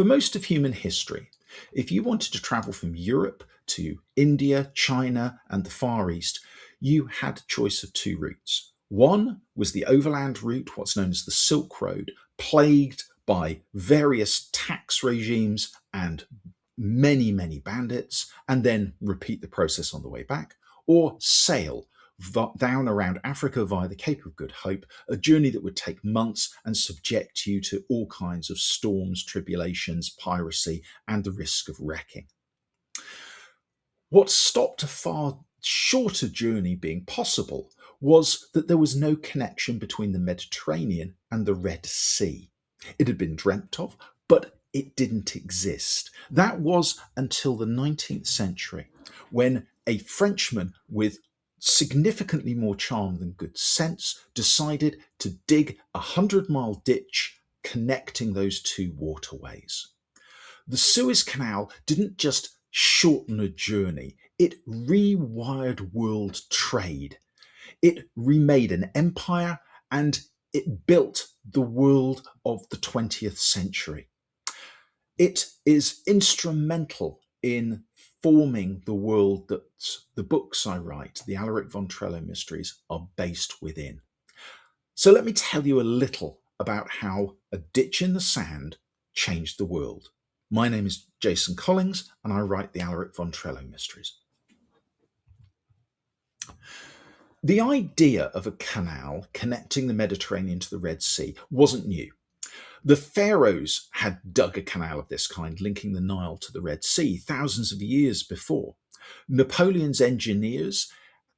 For most of human history, if you wanted to travel from Europe to India, China, and the Far East, you had a choice of two routes. One was the overland route, what's known as the Silk Road, plagued by various tax regimes and many, many bandits, and then repeat the process on the way back, or sail down around Africa via the Cape of Good Hope, a journey that would take months and subject you to all kinds of storms, tribulations, piracy, and the risk of wrecking. What stopped a far shorter journey being possible was that there was no connection between the Mediterranean and the Red Sea. It had been dreamt of, but it didn't exist. That was until the 19th century, when a Frenchman with significantly more charm than good sense decided to dig a 100-mile ditch connecting those two waterways. The Suez Canal didn't just shorten a journey, it rewired world trade. It remade an empire and it built the world of the 20th century. It is instrumental in forming the world that the books I write, the Alaricvontrelowmysteries, are based within. So let me tell you a little about how a ditch in the sand changed the world. My name is Jason Collings and I write the Alaricvontrelowmysteries. The idea of a canal connecting the Mediterranean to the Red Sea wasn't new. The pharaohs had dug a canal of this kind, linking the Nile to the Red Sea, thousands of years before. Napoleon's engineers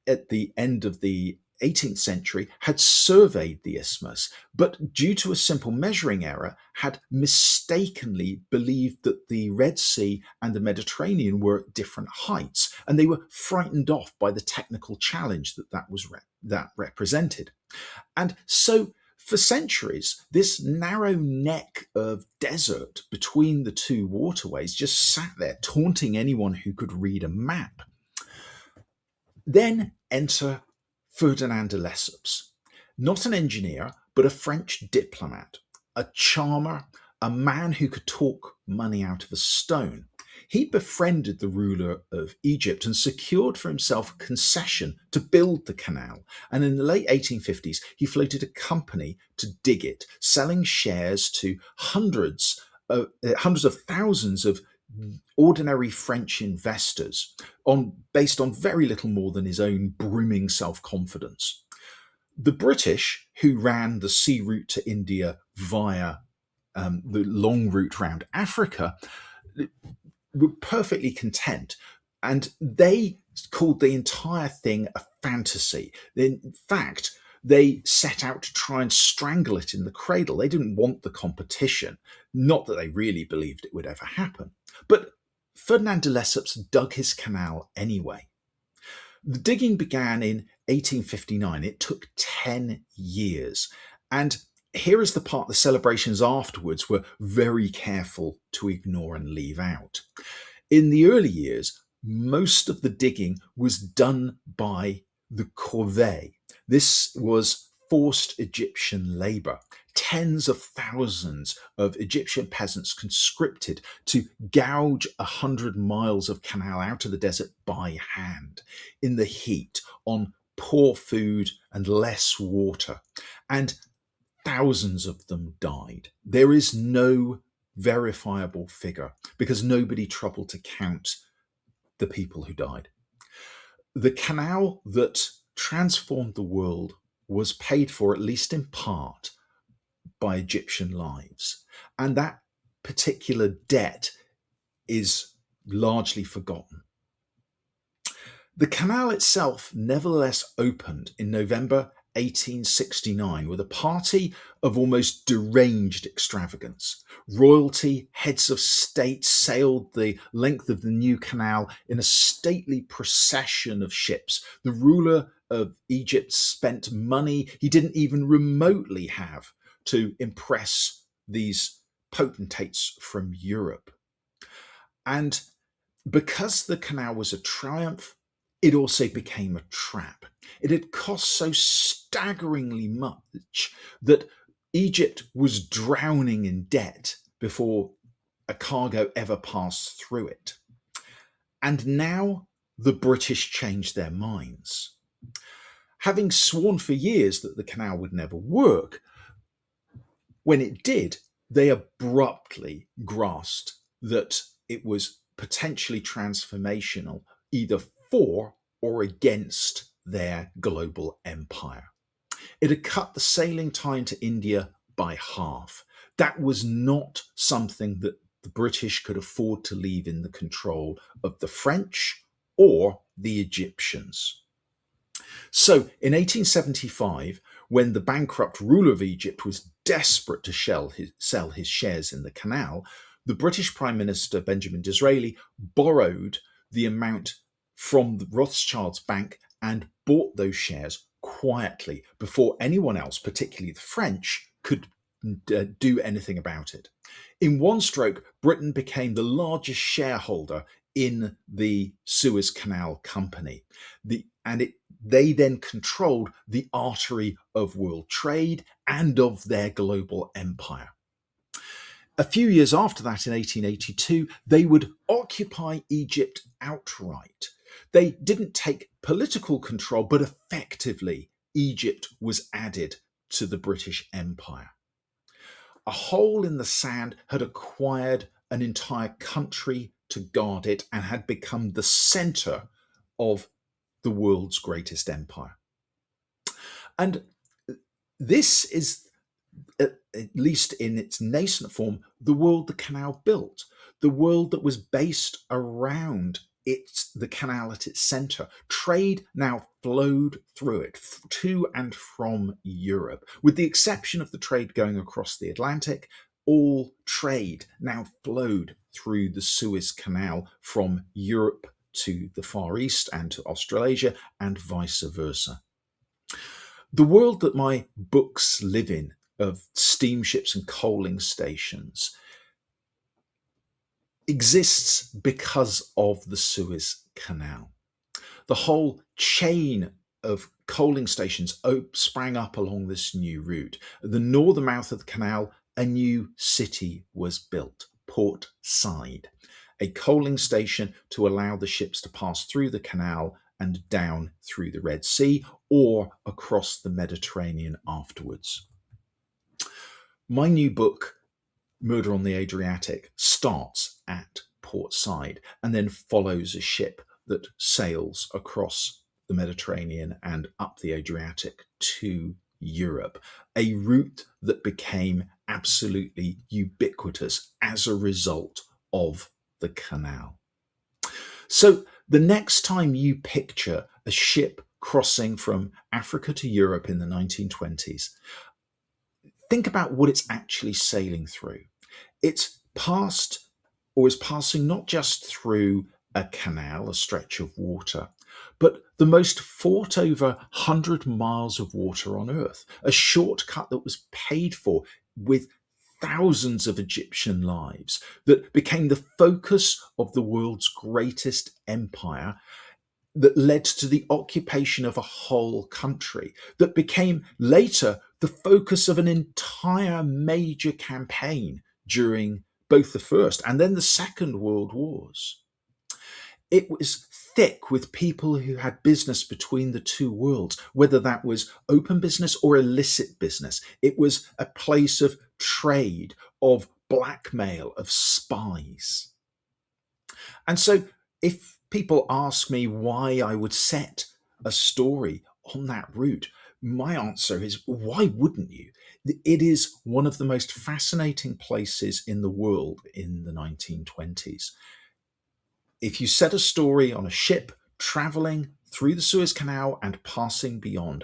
at the end of the 18th century had surveyed the isthmus, but due to a simple measuring error, had mistakenly believed that the Red Sea and the Mediterranean were at different heights, and they were frightened off by the technical challenge that represented. And so, for centuries, this narrow neck of desert between the two waterways just sat there, taunting anyone who could read a map. Then enter Ferdinand de Lesseps, not an engineer, but a French diplomat, a charmer, a man who could talk money out of a stone. He befriended the ruler of Egypt and secured for himself a concession to build the canal. And in the late 1850s, he floated a company to dig it, selling shares to hundreds of thousands of ordinary French investors based on very little more than his own brimming self-confidence. The British, who ran the sea route to India via the long route round Africa, were perfectly content, and they called the entire thing a fantasy. In fact, they set out to try and strangle it in the cradle. They didn't want the competition, not that they really believed it would ever happen. But Ferdinand de Lesseps dug his canal anyway. The digging began in 1859. It took 10 years. And here is the part the celebrations afterwards were very careful to ignore and leave out. In the early years, most of the digging was done by the corvée. This was forced Egyptian labor. Tens of thousands of Egyptian peasants conscripted to gouge 100 miles of canal out of the desert by hand, in the heat, on poor food and less water. And thousands of them died. There is no verifiable figure because nobody troubled to count the people who died. The canal that transformed the world was paid for, at least in part, by Egyptian lives. And that particular debt is largely forgotten. The canal itself nevertheless opened in November 1869 with a party of almost deranged extravagance. Royalty, heads of state sailed the length of the new canal in a stately procession of ships. The ruler of Egypt spent money he didn't even remotely have to impress these potentates from Europe. And because the canal was a triumph, it also became a trap. It had cost so staggeringly much that Egypt was drowning in debt before a cargo ever passed through it. And now the British changed their minds. Having sworn for years that the canal would never work, when it did, they abruptly grasped that it was potentially transformational, either for or against their global empire. It had cut the sailing time to India by half. That was not something that the British could afford to leave in the control of the French or the Egyptians. So in 1875, when the bankrupt ruler of Egypt was desperate to sell his shares in the canal, the British Prime Minister Benjamin Disraeli borrowed the amount from the Rothschilds' bank and bought those shares quietly before anyone else, particularly the French, could do anything about it. In one stroke, Britain became the largest shareholder in the Suez Canal Company. They then controlled the artery of world trade and of their global empire. A few years after that, in 1882, they would occupy Egypt outright. They didn't take political control, but effectively, Egypt was added to the British Empire. A hole in the sand had acquired an entire country to guard it and had become the center of the world's greatest empire. And this is, at least in its nascent form, the world the canal built, the world that was based around the canal at its center. Trade now flowed through it to and from Europe. With the exception of the trade going across the Atlantic, all trade now flowed through the Suez Canal from Europe to the Far East and to Australasia, and vice versa. The world that my books live in, of steamships and coaling stations, exists because of the Suez Canal. The whole chain of coaling stations sprang up along this new route. At the northern mouth of the canal, a new city was built, Port Said, a coaling station to allow the ships to pass through the canal and down through the Red Sea or across the Mediterranean afterwards. My new book, Murder on the Adriatic, starts at Port Said and then follows a ship that sails across the Mediterranean and up the Adriatic to Europe, a route that became absolutely ubiquitous as a result of the canal. So the next time you picture a ship crossing from Africa to Europe in the 1920s, think about what it's actually sailing through. It's passed or is passing not just through a canal, a stretch of water, but the most fought over 100 miles of water on Earth, a shortcut that was paid for with thousands of Egyptian lives, that became the focus of the world's greatest empire, that led to the occupation of a whole country, that became later the focus of an entire major campaign during both the First and then the Second World Wars. It was thick with people who had business between the two worlds, whether that was open business or illicit business. It was a place of trade, of blackmail, of spies. And so if people ask me why I would set a story on that route, my answer is, why wouldn't you? It is one of the most fascinating places in the world in the 1920s. If you set a story on a ship traveling through the Suez Canal and passing beyond,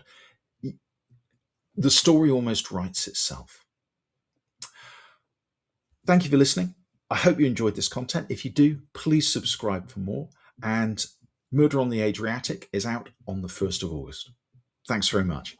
the story almost writes itself. Thank you for listening. I hope you enjoyed this content. If you do, please subscribe for more. And Murder on the Adriatic is out on the 1st of August. Thanks very much.